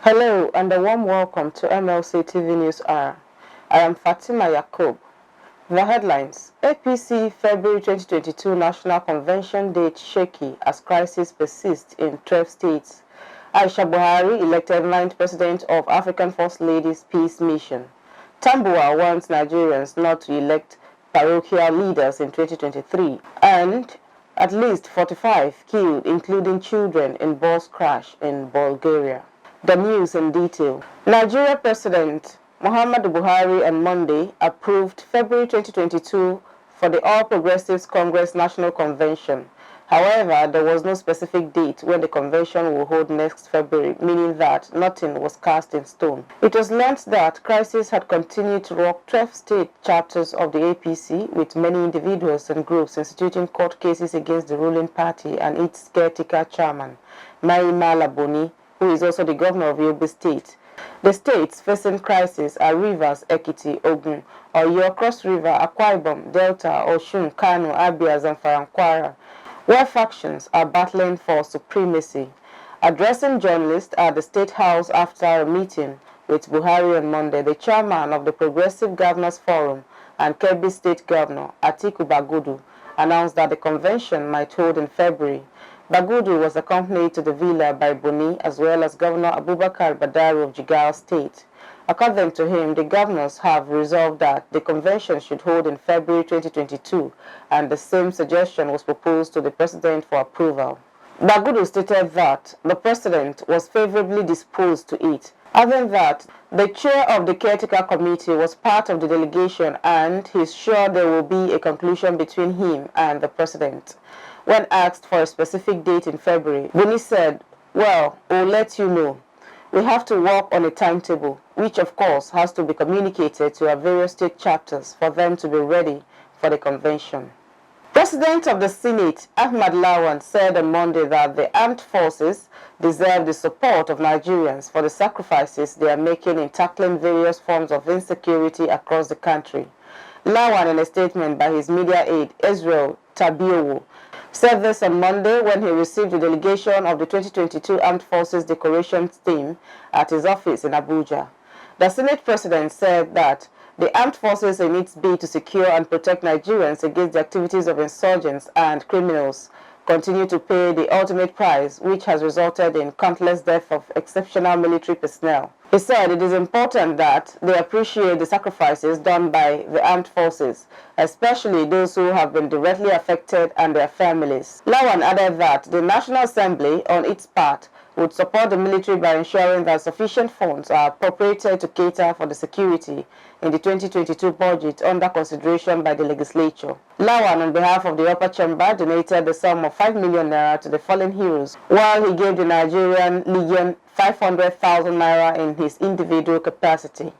Hello and a warm welcome to MLC TV News Hour. I am Fatima Yacob. The headlines: APC February 2022 National Convention date shaky as crisis persists in 12 states. AISHA BUHARI elected 9th President of African First Ladies Peace Mission. TAMBUWAL wants Nigerians not to elect parochial leaders in 2023. And at least 45 killed, including children, in bus crash in Bulgaria. The news in detail. Nigeria President Muhammadu Buhari on Monday approved February 2022 for the All Progressives Congress National Convention. However, there was no specific date when the convention will hold next February, meaning that nothing was cast in stone. It was learned that crisis had continued to rock 12 state chapters of the APC, with many individuals and groups instituting court cases against the ruling party and its caretaker chairman, Mai Mala Boni, who is also the governor of Yobe State. The states facing crisis are Rivers, Ekiti, Ogun, Oyo, Cross River, Akwa Ibom, Delta, Osun, Kano, Abia, Zamfara, and Kwara, where factions are battling for supremacy. Addressing journalists at the State House after a meeting with Buhari on Monday, the chairman of the Progressive Governors Forum and Kebbi State Governor, Atiku Bagudu, announced that the convention might hold in February. Bagudu was accompanied to the villa by Boni as well as Governor Abubakar Badaru of Jigawa State. According to him, the governors have resolved that the convention should hold in February 2022, and the same suggestion was proposed to the president for approval. Bagudu stated that the president was favorably disposed to it, adding that the chair of the caretaker committee was part of the delegation and he is sure there will be a conclusion between him and the president. When asked for a specific date in February, Boni said, "Well, we'll let you know. We have to work on a timetable, which of course has to be communicated to our various state chapters for them to be ready for the convention." President of the Senate, Ahmad Lawan, said on Monday that the armed forces deserve the support of Nigerians for the sacrifices they are making in tackling various forms of insecurity across the country. Lawan, in a statement by his media aide, Israel Tabiowo, said this on Monday when he received the delegation of the 2022 Armed Forces Decorations team at his office in Abuja. The Senate President said that the armed forces in its bid to secure and protect Nigerians against the activities of insurgents and criminals continue to pay the ultimate price, which has resulted in countless deaths of exceptional military personnel. He said it is important that they appreciate the sacrifices done by the armed forces, especially those who have been directly affected and their families. Lawan added that the National Assembly, on its part, would support the military by ensuring that sufficient funds are appropriated to cater for the security in the 2022 budget under consideration by the legislature. Lawan, on behalf of the upper chamber, donated the sum of 5 million naira to the fallen heroes, while he gave the Nigerian Legion 500,000 naira in his individual capacity.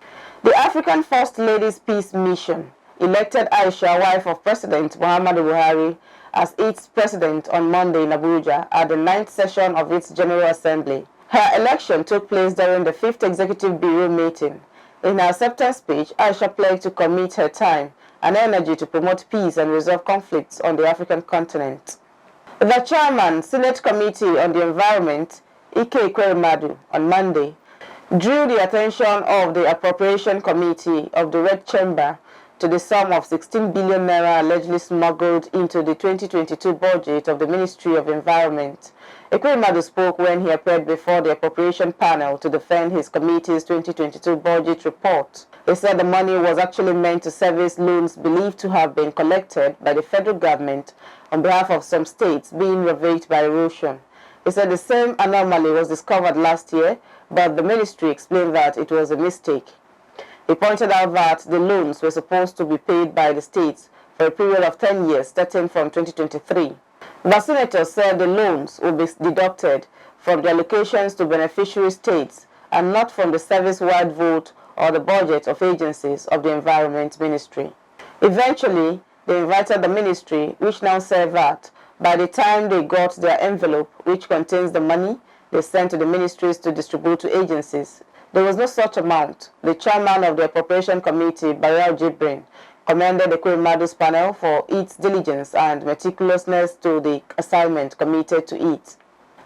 The African First Ladies Peace Mission elected AISHA, wife of President Muhammadu Buhari, as its president on Monday in Abuja at the 9th session of its General Assembly. Her election took place during the 5th Executive Bureau meeting. In her acceptance speech, AISHA pledged to commit her time and energy to promote peace and resolve conflicts on the African continent. The chairman, Senate Committee on the Environment, Ike Ekweremadu, on Monday, drew the attention of the Appropriation Committee of the Red Chamber to the sum of 16 billion naira allegedly smuggled into the 2022 budget of the Ministry of Environment. Ekweremadu spoke when he appeared before the appropriation panel to defend his committee's 2022 budget report. He said the money was actually meant to service loans believed to have been collected by the federal government on behalf of some states being ravaged by erosion. He said the same anomaly was discovered last year, but the ministry explained that it was a mistake. He pointed out that the loans were supposed to be paid by the states for a period of 10 years, starting from 2023. The senator said the loans will be deducted from the allocations to beneficiary states and not from the service-wide vote or the budget of agencies of the Environment Ministry. Eventually, they invited the ministry, which now said that by the time they got their envelope, which contains the money they sent to the ministries to distribute to agencies, there was no such amount. The chairman of the Appropriation Committee, Barrel Jibrin, commended the Ekwemadu's panel for its diligence and meticulousness to the assignment committed to it.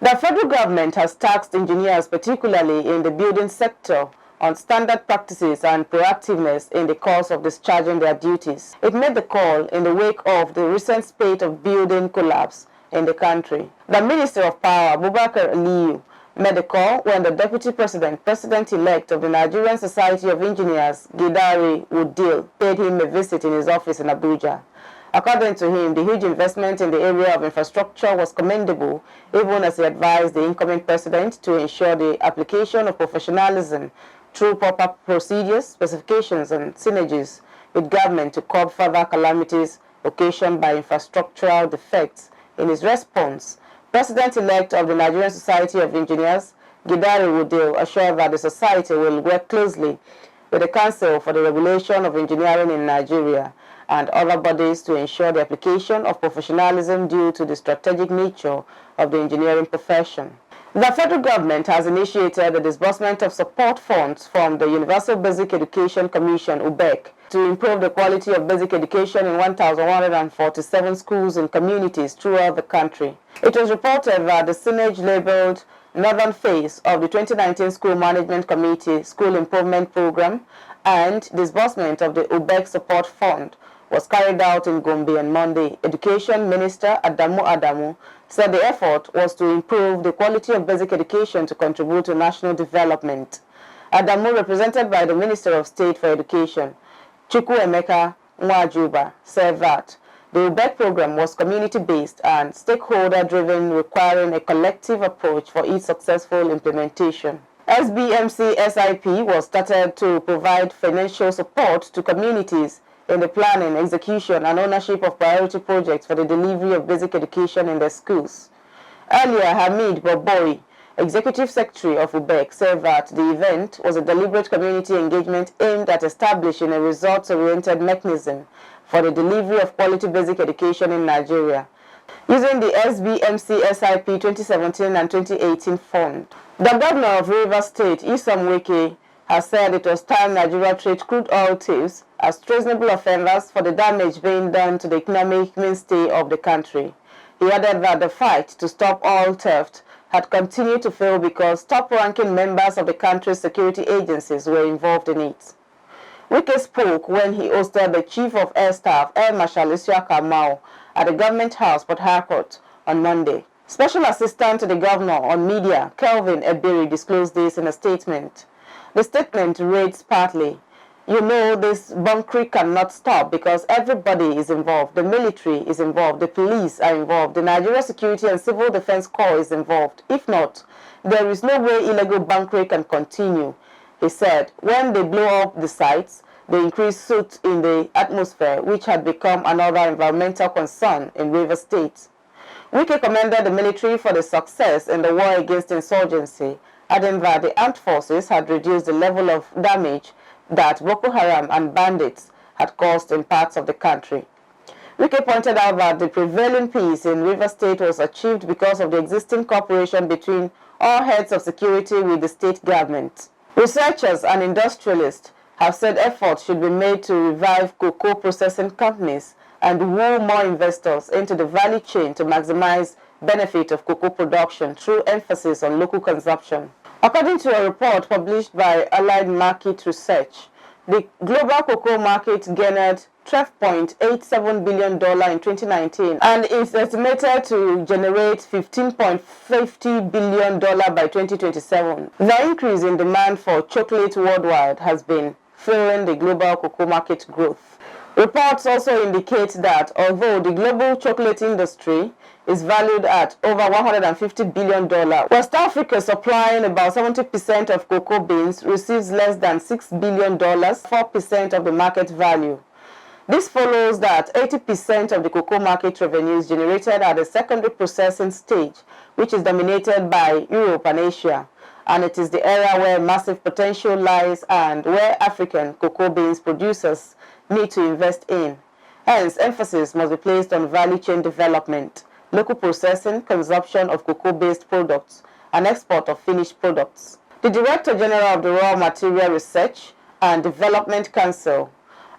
The federal government has tasked engineers, particularly in the building sector, on standard practices and proactiveness in the course of discharging their duties. It made the call in the wake of the recent spate of building collapse in the country. The Minister of Power, BUHARI, made the call when the Deputy President-elect of the Nigerian Society of Engineers, Gidari Udil, paid him a visit in his office in Abuja. According to him, the huge investment in the area of infrastructure was commendable, even as he advised the incoming president to ensure the application of professionalism through proper procedures, specifications, and synergies with government to curb further calamities occasioned by infrastructural defects. In his response, President-elect of the Nigerian Society of Engineers, Gidari Udil, assured that the society will work closely with the Council for the Regulation of Engineering in Nigeria and other bodies to ensure the application of professionalism due to the strategic nature of the engineering profession. The federal government has initiated the disbursement of support funds from the Universal Basic Education Commission, UBEC, to improve the quality of basic education in 1,147 schools and communities throughout the country. It was reported that the signage labeled Northern Phase of the 2019 School Management Committee School Improvement Program and disbursement of the UBEC Support Fund was carried out in Gombe on Monday. Education Minister Adamu said the effort was to improve the quality of basic education to contribute to national development. Adamu, represented by the Minister of State for Education, Chukwuemeka Nwajuba, said that the UBEC program was community-based and stakeholder-driven, requiring a collective approach for its successful implementation. SBMC SIP was started to provide financial support to communities in the planning, execution, and ownership of priority projects for the delivery of basic education in their schools. Earlier, Hamid Boboi, Executive Secretary of UBEC, said that the event was a deliberate community engagement aimed at establishing a results-oriented mechanism for the delivery of quality basic education in Nigeria, using the SBMC SIP 2017 and 2018 fund. The governor of Rivers State, Nyesom Wike, has said it was time Nigeria treated crude oil thieves as treasonable offenders for the damage being done to the economic mainstay of the country. He added that the fight to stop oil theft had continued to fail because top-ranking members of the country's security agencies were involved in it. Wike spoke when he hosted the Chief of Air Staff, Air Marshal Isiaka Mao, at the Government House, Port Harcourt, on Monday. Special Assistant to the Governor on Media, Kelvin Ebiri, disclosed this in a statement. The statement reads partly, "You know, this bunkery cannot stop because everybody is involved. The military is involved, the police are involved, the Nigeria Security and Civil Defense Corps is involved. If not, there is no way illegal bunkery can continue." He said, when they blow up the sites, they increase soot in the atmosphere, which had become another environmental concern in Rivers State. Wike commended the military for the success in the war against insurgency, adding that the armed forces had reduced the level of damage that Boko Haram and bandits had caused in parts of the country. Wike pointed out that the prevailing peace in Rivers State was achieved because of the existing cooperation between all heads of security with the state government. Researchers and industrialists have said efforts should be made to revive cocoa processing companies and woo more investors into the value chain to maximize benefit of cocoa production through emphasis on local consumption. According to a report published by Allied Market Research, the global cocoa market garnered $12.87 billion in 2019 and is estimated to generate $15.50 billion by 2027. The increase in demand for chocolate worldwide has been fueling the global cocoa market growth. Reports also indicate that although the global chocolate industry is valued at over $150 billion, West Africa, supplying about 70% of cocoa beans, receives less than $6 billion, 4% of the market value. This follows that 80% of the cocoa market revenue is generated at the secondary processing stage, which is dominated by Europe and Asia, and it is the area where massive potential lies and where African cocoa beans producers need to invest in. Hence, emphasis must be placed on value chain development, local processing, consumption of cocoa-based products, and export of finished products. The Director General of the Raw Material Research and Development Council,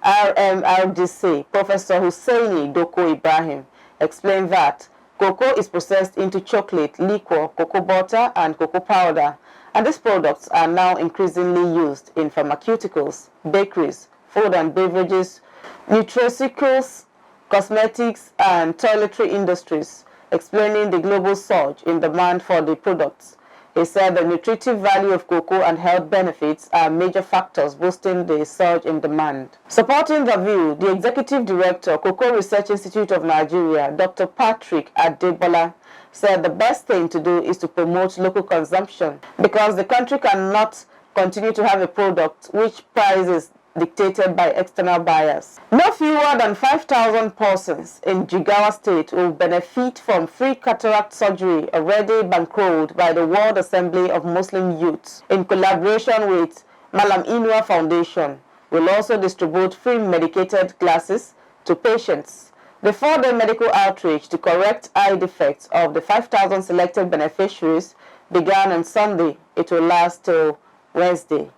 RMRDC, Professor Hussaini Doko Ibrahim, explained that Cocoa is processed into chocolate, liquor, cocoa butter, and cocoa powder, and these products are now increasingly used in pharmaceuticals, bakeries, food and beverages, nutraceuticals, cosmetics, and toiletry industries, explaining the global surge in demand for the products. He said the nutritive value of cocoa and health benefits are major factors boosting the surge in demand. Supporting the view, the Executive Director, Cocoa Research Institute of Nigeria, Dr. Patrick Adebola, said the best thing to do is to promote local consumption because the country cannot continue to have a product which price is dictated by external buyers. No fewer than 5,000 persons in Jigawa State will benefit from free cataract surgery already bankrolled by the World Assembly of Muslim Youths in collaboration with Malam Inua Foundation. Will also distribute free medicated glasses to patients. The 4-day medical outreach to correct eye defects of the 5,000 selected beneficiaries began on Sunday. It will last till Wednesday.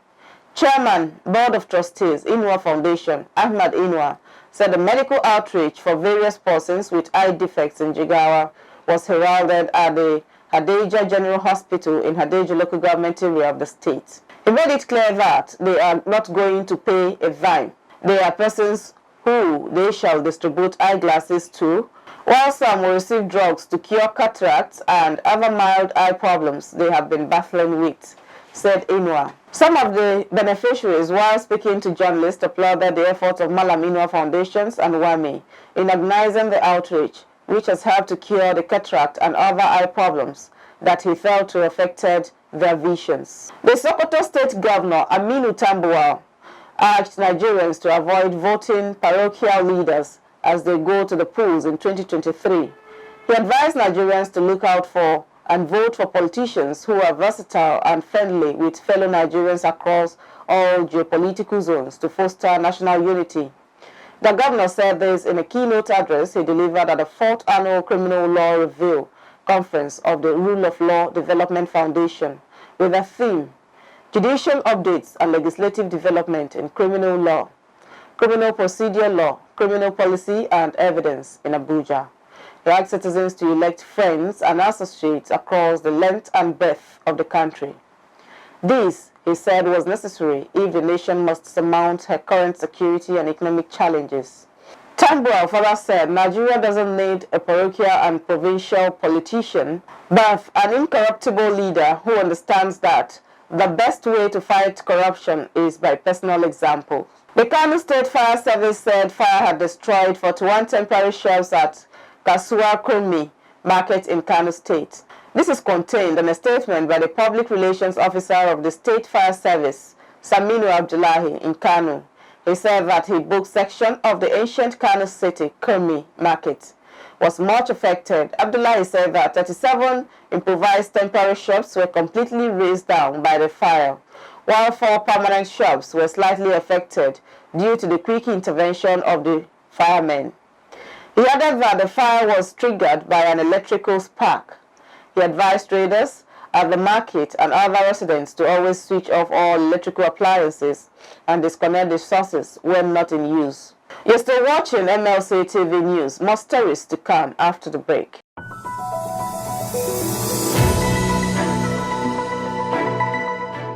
Chairman, Board of Trustees, Inua Foundation, Ahmad Inua, said the medical outreach for various persons with eye defects in Jigawa was heralded at the Hadeja General Hospital in Hadeja local government area of the state. He made it clear that they are not going to pay a dime. They are persons who they shall distribute eyeglasses to, while some will receive drugs to cure cataracts and other mild eye problems they have been battling with, said Inua. Some of the beneficiaries, while speaking to journalists, applauded the efforts of Malam Inua Foundations and WAMI in organizing the outreach, which has helped to cure the cataract and other eye problems that he felt to affected their visions. The Sokoto State Governor, Aminu Tambuwal, urged Nigerians to avoid voting parochial leaders as they go to the polls in 2023. He advised Nigerians to look out for and vote for politicians who are versatile and friendly with fellow Nigerians across all geopolitical zones to foster national unity. The governor said this in a keynote address he delivered at the 4th Annual Criminal Law Review Conference of the Rule of Law Development Foundation with a theme, Judicial Updates and Legislative Development in Criminal Law, Criminal Procedure Law, Criminal Policy and Evidence in Abuja. He asked citizens to elect friends and associates across the length and breadth of the country. This, he said, was necessary if the nation must surmount her current security and economic challenges. Tambuwal further said Nigeria doesn't need a parochial and provincial politician, but an incorruptible leader who understands that the best way to fight corruption is by personal example. The Kano State Fire Service said fire had destroyed 41 temporary shelves at Kasuwa Kurmi Market in Kano State. This is contained in a statement by the Public Relations Officer of the State Fire Service, Saminu Abdullahi, in Kano. He said that the book section of the ancient Kano City, Kurmi Market, was much affected. Abdullahi said that 37 improvised temporary shops were completely razed down by the fire, while 4 permanent shops were slightly affected due to the quick intervention of the firemen. He added that the fire was triggered by an electrical spark. He advised traders at the market and other residents to always switch off all electrical appliances and disconnect the sources when not in use. You're still watching MLC TV News. More stories to come after the break.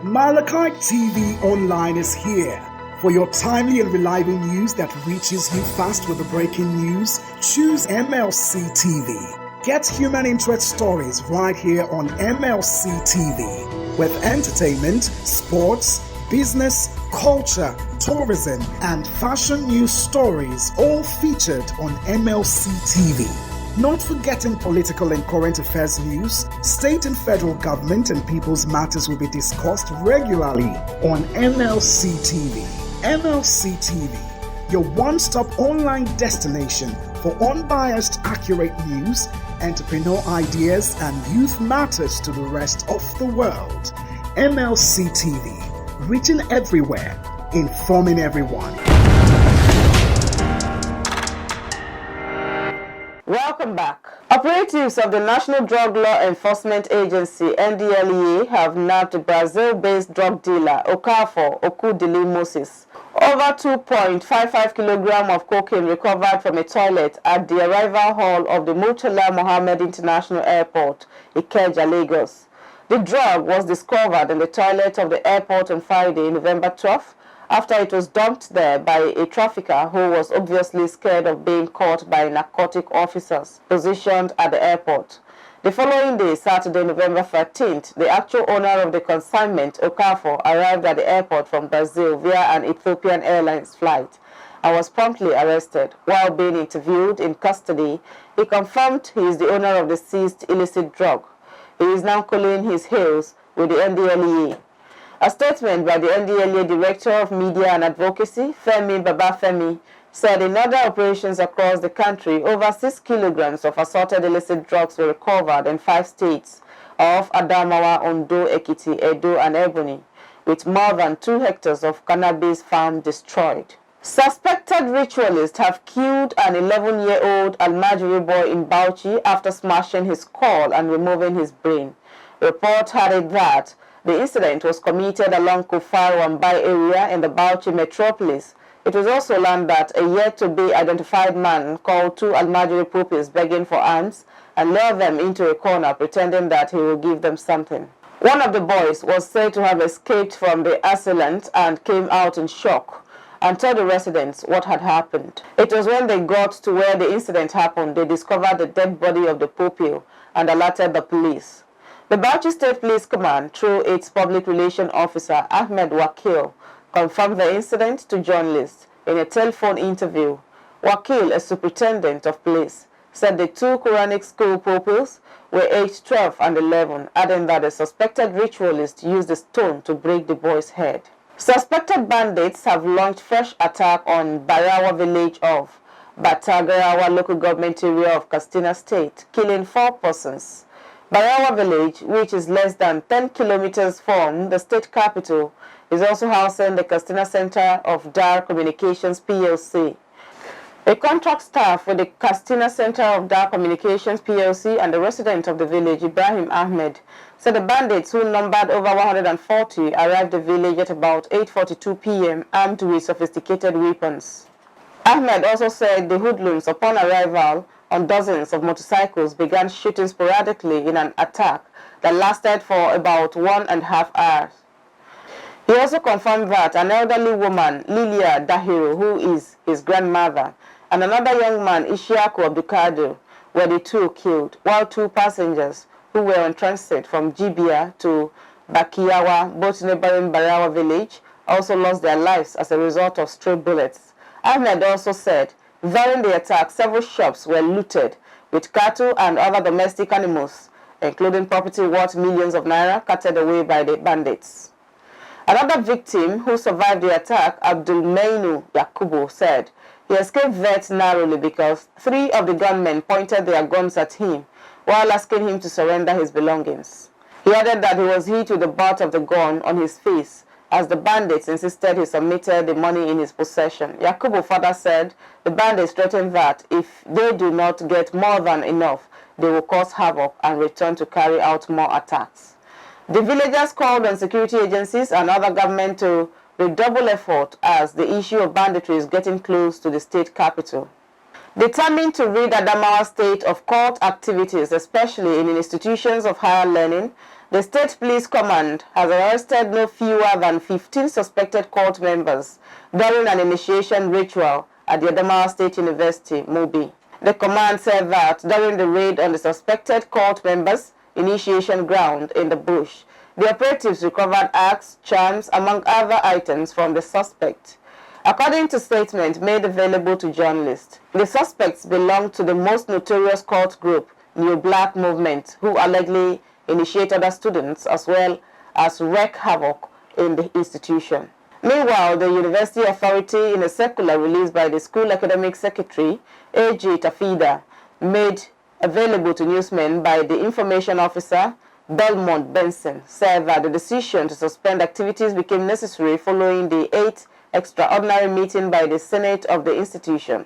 Malachi TV Online is here. For your timely and reliable news that reaches you fast with the breaking news, choose MLC TV. Get human interest stories right here on MLC TV with entertainment, sports, business, culture, tourism, and fashion news stories all featured on MLC TV. Not forgetting political and current affairs news, state and federal government and people's matters will be discussed regularly on MLC TV. MLC TV, your one-stop online destination for unbiased, accurate news, entrepreneur ideas, and youth matters to the rest of the world. MLC TV, reaching everywhere, informing everyone. Welcome back. Operatives of the National Drug Law Enforcement Agency, NDLEA, have nabbed the Brazil-based drug dealer Okafor Okudili Moses Over 2.55 kilograms of cocaine recovered from a toilet at the arrival hall of the Murtala Mohammed International Airport, Ikeja, Lagos. The drug was discovered in the toilet of the airport on Friday, November 12th, after it was dumped there by a trafficker who was obviously scared of being caught by narcotic officers positioned at the airport. The following day, Saturday, November 13th, the actual owner of the consignment, Okafor, arrived at the airport from Brazil via an Ethiopian Airlines flight and was promptly arrested. While being interviewed in custody, he confirmed he is the owner of the seized illicit drug. He is now cooling his heels with the NDLEA. A statement by the NDLEA Director of Media and Advocacy, Femi Babafemi, said in other operations across the country, over 6 kilograms of assorted illicit drugs were recovered in 5 states of Adamawa, Ondo, Ekiti, Edo, and Ebonyi, with more than 2 hectares of cannabis farm destroyed. Suspected ritualists have killed an 11-year-old Almajiri boy in Bauchi after smashing his skull and removing his brain. Reports had it that the incident was committed along Kufaru-Wambai area in the Bauchi metropolis. It was also learned that a yet-to-be-identified man called 2 Almajiri pupils begging for alms and lured them into a corner pretending that he will give them something. One of the boys was said to have escaped from the assailant and came out in shock and told the residents what had happened. It was when they got to where the incident happened they discovered the dead body of the pupil and alerted the police. The Bauchi State Police Command, through its public relations officer Ahmed Wakil, confirmed the incident to journalists in a telephone interview. Wakil, a superintendent of police, said the 2 Quranic school pupils were aged 12 and 11, adding that the suspected ritualist used a stone to break the boy's head. Suspected bandits have launched fresh attack on Barawa village of Batagarawa local government area of Katsina State, killing 4 persons. Barawa village, which is less than 10 kilometers from the state capital, is also housing the Katsina Center of Dar Communications PLC. A contract staff with the Katsina Center of Dar Communications PLC and the resident of the village, Ibrahim Ahmed, said the bandits, who numbered over 140, arrived the village at about 8:42 p.m. armed with sophisticated weapons. Ahmed also said the hoodlums, upon arrival on dozens of motorcycles, began shooting sporadically in an attack that lasted for about 1.5 hours. He also confirmed that an elderly woman, Lilia Dahiru, who is his grandmother, and another young man, Ishiaku Abdukadu, were the 2 killed, while 2 passengers who were on transit from Jibia to Bakiyawa, both neighboring Barawa village, also lost their lives as a result of stray bullets. Ahmed also said during the attack, several shops were looted, with cattle and other domestic animals, including property worth millions of naira, carted away by the bandits. Another victim who survived the attack, Abdul Mainu Yakubu, said he escaped very narrowly because 3 of the gunmen pointed their guns at him while asking him to surrender his belongings. He added that he was hit with the butt of the gun on his face as the bandits insisted he submitted the money in his possession. Yakubu further said the bandits threatened that if they do not get more than enough, they will cause havoc and return to carry out more attacks. The villagers called on security agencies and other government to redouble effort as the issue of banditry is getting close to the state capital. Determined to rid Adamawa state of cult activities, especially in institutions of higher learning, the State Police Command has arrested no fewer than 15 suspected cult members during an initiation ritual at the Adamawa State University, Mobi. The command said that during the raid on the suspected cult members' initiation ground in the bush, the operatives recovered axes, charms, among other items from the suspect. According to statements made available to journalists, the suspects belong to the most notorious cult group, New Black Movement, who allegedly initiate other students as well as wreak havoc in the institution. Meanwhile, the university authority, in a circular released by the school academic secretary, A.J. Tafida, made available to newsmen by the information officer, Belmont Benson, said that the decision to suspend activities became necessary following the 8th extraordinary meeting by the Senate of the institution,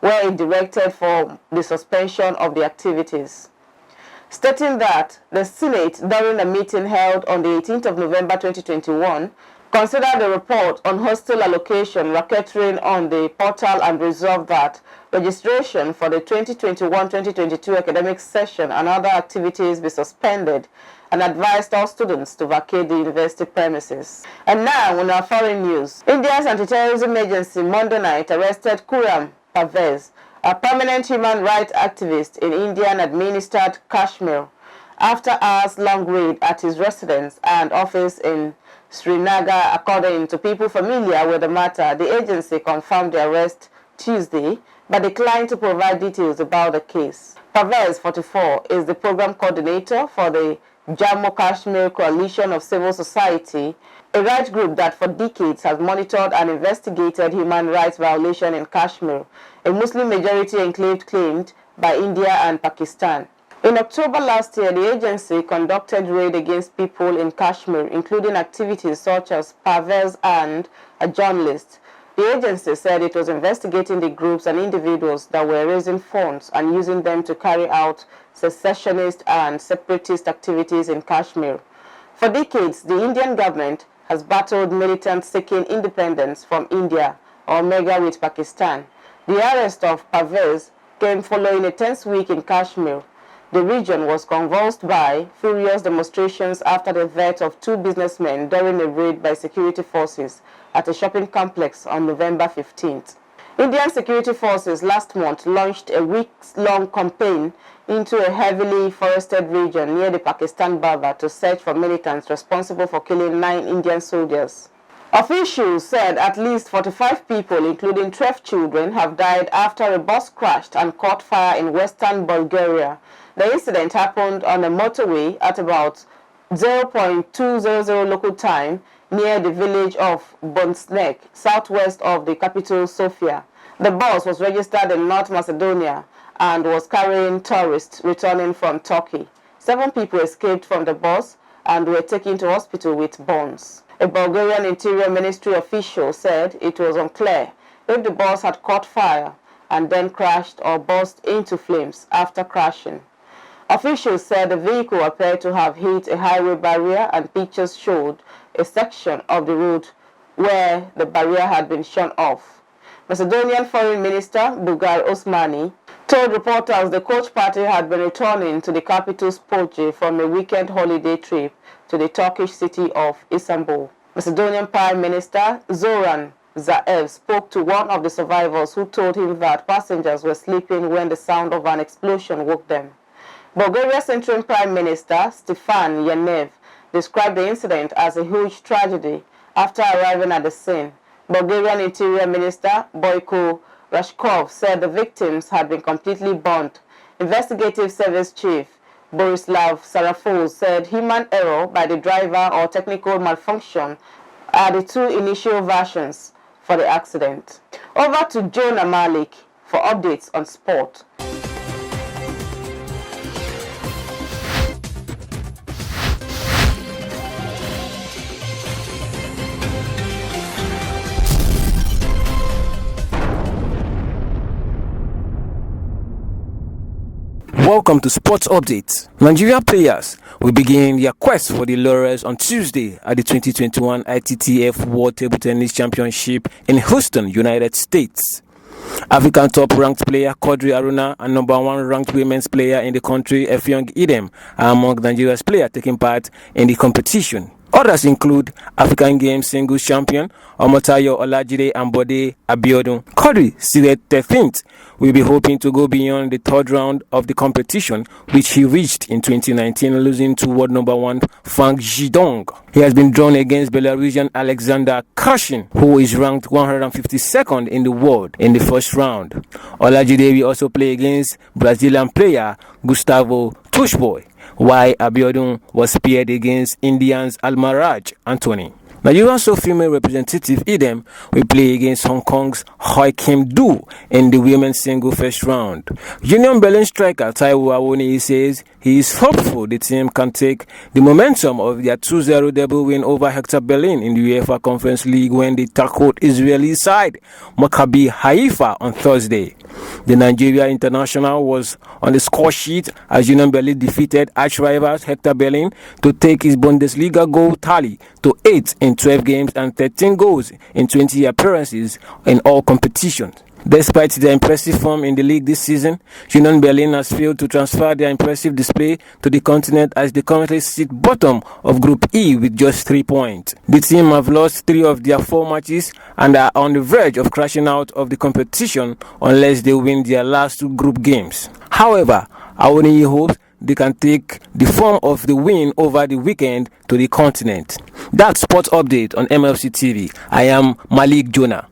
where it directed for the suspension of the activities, stating that the Senate, during a meeting held on the 18th of November 2021, Consider the report on hostel allocation, racketeering on the portal, and resolve that registration for the 2021-2022 academic session and other activities be suspended, and advised all students to vacate the university premises. And now, in our foreign news, India's anti-terrorism agency Monday night arrested Khurram Parvez, a permanent human rights activist in Indian-administered Kashmir, after hours-long raid at his residence and office in Srinagar. According to people familiar with the matter, the agency confirmed the arrest Tuesday, but declined to provide details about the case. Parvez, 44, is the program coordinator for the Jammu Kashmir Coalition of Civil Society, a right group that for decades has monitored and investigated human rights violations in Kashmir, a Muslim-majority enclave claimed by India and Pakistan. In October last year, the agency conducted raids against people in Kashmir, including activities such as Parvez and a journalist. The agency said it was investigating the groups and individuals that were raising funds and using them to carry out secessionist and separatist activities in Kashmir. For decades, the Indian government has battled militants seeking independence from India or merger with Pakistan. The arrest of Parvez came following a tense week in Kashmir. The region was convulsed by furious demonstrations after the death of two businessmen during a raid by security forces at a shopping complex on November 15th. Indian security forces last month launched a weeks-long campaign into a heavily forested region near the Pakistan border to search for militants responsible for killing 9 Indian soldiers. Officials said at least 45 people, including 12 children, have died after a bus crashed and caught fire in western Bulgaria. The incident happened on a motorway at about 0.200 local time near the village of Bonsnek, southwest of the capital Sofia. The bus was registered in North Macedonia and was carrying tourists returning from Turkey. 7 people escaped from the bus and were taken to hospital with burns. A Bulgarian Interior Ministry official said it was unclear if the bus had caught fire and then crashed or burst into flames after crashing. Officials said the vehicle appeared to have hit a highway barrier, and pictures showed a section of the road where the barrier had been shot off. Macedonian Foreign Minister Bugar Osmani told reporters the coach party had been returning to the capital Skopje from a weekend holiday trip to the Turkish city of Istanbul. Macedonian Prime Minister Zoran Zaev spoke to one of the survivors, who told him that passengers were sleeping when the sound of an explosion woke them. Bulgaria's interim Prime Minister Stefan Yanev described the incident as a huge tragedy after arriving at the scene. Bulgarian Interior Minister Boyko Rashkov said the victims had been completely burnt. Investigative Service Chief Borislav Sarafov said human error by the driver or technical malfunction are the 2 initial versions for the accident. Over to Jonah Malik for updates on sport. Welcome to Sports Updates. Nigerian players will begin their quest for the laurels on Tuesday at the 2021 ITTF World Table Tennis Championship in Houston, United States. African top-ranked player Quadri Aruna and number 1 ranked women's player in the country Effiong Idem are among Nigeria's players taking part in the competition. Others include African Games singles champion Omotayo Olajide and Bode Abiodun. Quadri, seeded 13th, will be hoping to go beyond the 3rd round of the competition, which he reached in 2019, losing to world number 1 Fang Jidong. He has been drawn against Belarusian Alexander Kashin, who is ranked 152nd in the world, in the 1st round. Olajide will also play against Brazilian player Gustavo Tushboy, while Abiodun was paired against Indians Almaraj Anthony. Nigerian female representative Idem will play against Hong Kong's Hoi Kim Do in the women's single 1st round. Union Berlin striker Taiwo Awoniyi says he is hopeful the team can take the momentum of their 2-0 double win over Hector Berlin in the UEFA Conference League when they tackled Israeli side Maccabi Haifa on Thursday. The Nigeria international was on the score sheet as Union Berlin defeated arch-rivals Hector Berlin to take his Bundesliga goal tally to 8 in 12 games and 13 goals in 20 appearances in all competitions. Despite their impressive form in the league this season, Union Berlin has failed to transfer their impressive display to the continent as they currently sit bottom of Group E with just 3 points. The team have lost 3 of their 4 matches and are on the verge of crashing out of the competition unless they win their last 2 group games. However, Awoniyi hopes they can take the form of the win over the weekend to the continent. That's Sports Update on MLC TV. I am Malik Jonah.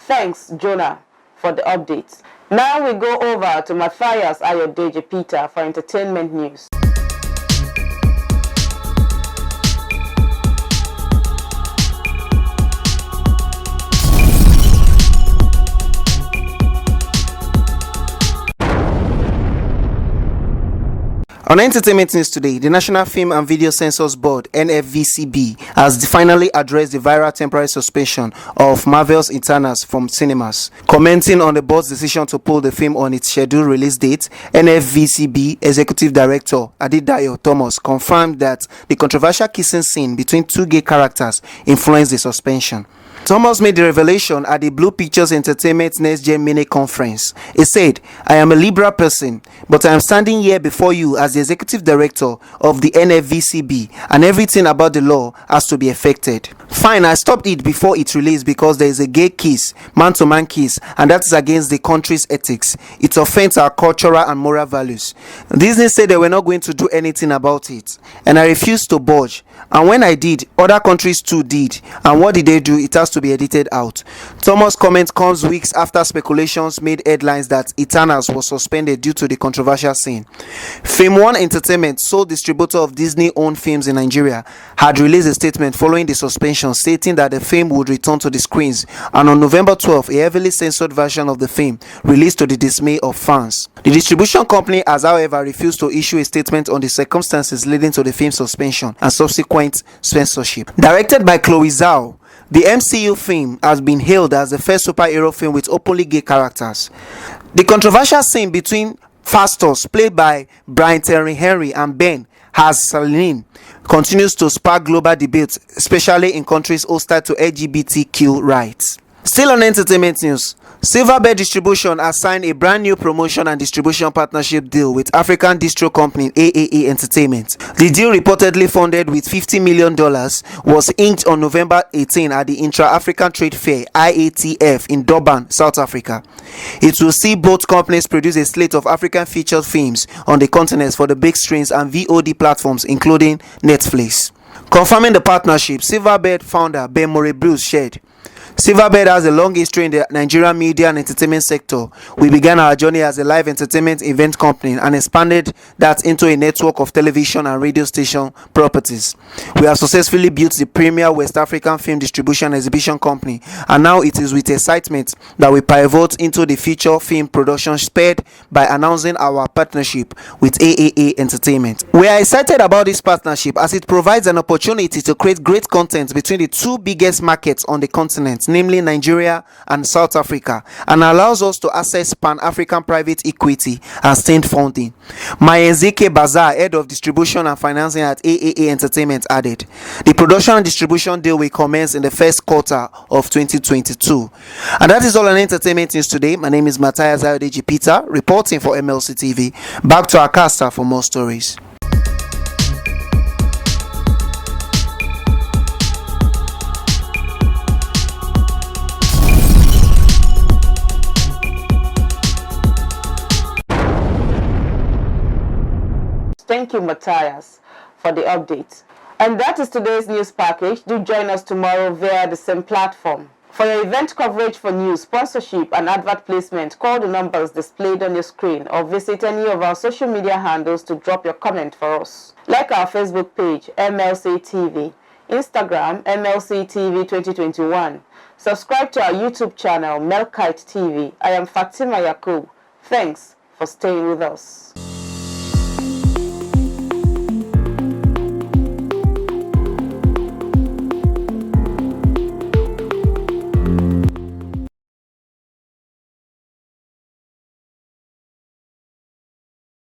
Thanks, Jonah, for the updates. Now we go over to Matthias Ayodeji Peter for entertainment news. On entertainment news today, the National Film and Video Censors Board (NFVCB) has finally addressed the viral temporary suspension of Marvel's Eternals from cinemas. Commenting on the board's decision to pull the film on its scheduled release date, NFVCB Executive Director Adedayo Thomas confirmed that the controversial kissing scene between 2 gay characters influenced the suspension. Thomas made the revelation at the Blue Pictures Entertainment Next Gen Mini Conference. He said, "I am a liberal person, but I am standing here before you as the executive director of the NFVCB, and everything about the law has to be affected. Fine, I stopped it before it released because there is a gay kiss, man-to-man kiss, and that is against the country's ethics. It offends our cultural and moral values. Disney said they were not going to do anything about it, and I refused to budge. And when I did, other countries too did. And what did they do? It has to be edited out." Thomas' comment comes weeks after speculations made headlines that Eternals was suspended due to the controversial scene. Fame One Entertainment, sole distributor of Disney-owned films in Nigeria, had released a statement following the suspension stating that the film would return to the screens, and on November 12, a heavily censored version of the film released to the dismay of fans. The distribution company has, however, refused to issue a statement on the circumstances leading to the film's suspension and subsequent censorship. Directed by Chloe Zhao, the MCU film has been hailed as the first superhero film with openly gay characters. The controversial scene between Fastos, played by Brian Terry Henry, and Ben Hassalian continues to spark global debates, especially in countries hostile to LGBTQ rights. Still on entertainment news, Silverbird Distribution has signed a brand new promotion and distribution partnership deal with African distro company AAA Entertainment. The deal, reportedly funded with $50 million, was inked on November 18 at the Intra-African Trade Fair (IATF) in Durban, South Africa. It will see both companies produce a slate of African featured films on the continent for the big screens and VOD platforms, including Netflix. Confirming the partnership, Silverbird founder Ben Bruce shared, "Silverbird has a long history in the Nigerian media and entertainment sector. We began our journey as a live entertainment event company and expanded that into a network of television and radio station properties. We have successfully built the premier West African film distribution exhibition company, and now it is with excitement that we pivot into the feature film production spurred by announcing our partnership with AAA Entertainment. We are excited about this partnership as it provides an opportunity to create great content between the 2 biggest markets on the continent, namely Nigeria and South Africa, and allows us to access Pan-African private equity and state funding." Mayenzeke Bazar, head of distribution and financing at AAA Entertainment, added, "The production and distribution deal will commence in the first quarter of 2022. And that is all on entertainment news today. My name is Matthias Ayodeji Peter, reporting for MLC TV. Back to our caster for more stories. Thank you, Matthias, for the update. And that is today's news package. Do join us tomorrow via the same platform. For your event coverage for news, sponsorship, and advert placement, call the numbers displayed on your screen or visit any of our social media handles to drop your comment for us. Like our Facebook page, MLC TV, Instagram MLC TV 2021. Subscribe to our YouTube channel Melkite TV. I am Fatima Yakub. Thanks for staying with us.